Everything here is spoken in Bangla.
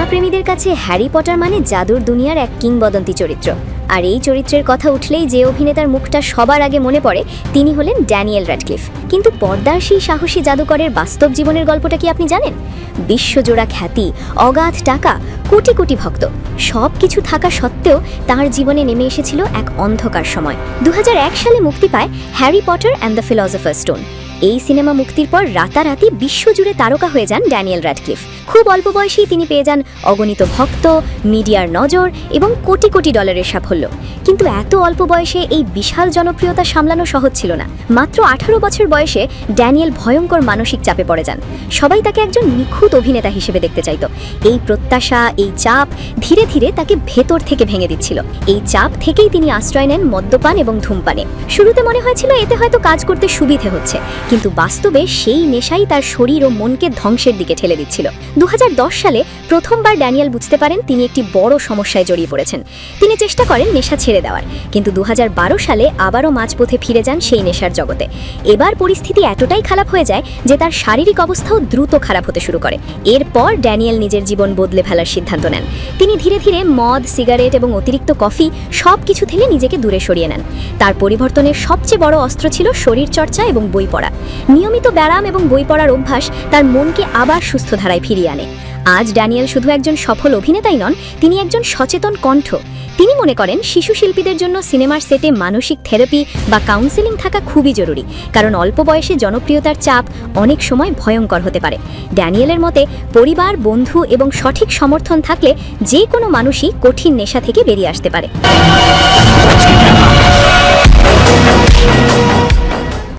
সিনেমাপ্রেমীদের কাছে হ্যারি পটার মানে জাদুর দুনিয়ার এক কিংবদন্তি চরিত্র। আর এই চরিত্রের কথা উঠলেই যে অভিনেতার মুখটা সবার আগে মনে পড়ে তিনি হলেন ড্যানিয়েল র্যাডক্লিফ। কিন্তু পর্দার সেই সাহসী জাদুকরের বাস্তব জীবনের গল্পটা কি আপনি জানেন? বিশ্বজোড়া খ্যাতি, অগাধ টাকা, কোটি কোটি ভক্ত, সব কিছু থাকা সত্ত্বেও তাঁর জীবনে নেমে এসেছিল এক অন্ধকার সময়। 2001 সালে মুক্তি পায় Harry Potter and the philosophers stone. এই সিনেমা মুক্তির পর রাতারাতি বিশ্বজুড়ে তারকা হয়ে যান ড্যানিয়েল র্যাডক্লিফ। খুব অল্প বয়সেই তিনি পেয়ে যান অগণিত ভক্ত, মিডিয়ার নজর এবং কোটি কোটি ডলারের সাফল্য। কিন্তু এত অল্প বয়সে এই বিশাল জনপ্রিয়তা সামলানো সহজ ছিল না। মাত্র 18 বছর বয়সে ড্যানিয়েল ভয়ঙ্কর মানসিক চাপে পড়ে যান। সবাই তাকে একজন নিখুঁত অভিনেতা হিসেবে দেখতে চাইত। এই প্রত্যাশা, এই চাপ ধীরে ধীরে তাকে ভেতর থেকে ভেঙে দিচ্ছিল। এই চাপ থেকেই তিনি আশ্রয় নেন মদ্যপান এবং ধূমপানে। শুরুতে মনে হয়েছিল এতে হয়তো কাজ করতে সুবিধে হচ্ছে, কিন্তু বাস্তবে সেই নেশাই তার শরীর ও মনকে ধ্বংসের দিকে ঠেলে দিচ্ছিল। 2010 সালে প্রথমবার ড্যানিয়েল বুঝতে পারেন তিনি একটি বড় সমস্যায় জড়িয়ে পড়েছেন। তিনি চেষ্টা করেন নেশা ছেড়ে দেওয়ার, কিন্তু 2012 সালে আবারও মাঝপথে ফিরে যান সেই নেশার জগতে। এবার পরিস্থিতি এতটাই খারাপ হয়ে যায় যে তার শারীরিক অবস্থাও দ্রুত খারাপ হতে শুরু করে। এরপর ড্যানিয়েল নিজের জীবন বদলে ফেলার সিদ্ধান্ত নেন। তিনি ধীরে ধীরে মদ, সিগারেট এবং অতিরিক্ত কফি সব কিছু থেকে নিজেকে দূরে সরিয়ে নেন। তার পরিবর্তনের সবচেয়ে বড় অস্ত্র ছিল শরীরচর্চা এবং বই পড়া। নিয়মিত ব্যায়াম এবং বই পড়ার অভ্যাস তার মনকে আবার সুস্থ ধারায় ফিরিয়ে আনে। আজ ড্যানিয়েল শুধু একজন সফল অভিনেতাই নন, তিনি একজন সচেতন কণ্ঠ। তিনি মনে করেন শিশু শিল্পীদের জন্য সিনেমার সেটে মানসিক থেরাপি বা কাউন্সেলিং থাকা খুবই জরুরি, কারণ অল্প বয়সে জনপ্রিয়তার চাপ অনেক সময় ভয়ঙ্কর হতে পারে। ড্যানিয়েলের মতে পরিবার, বন্ধু এবং সঠিক সমর্থন থাকলে যে কোনো মানুষই কঠিন নেশা থেকে বেরিয়ে আসতে পারে।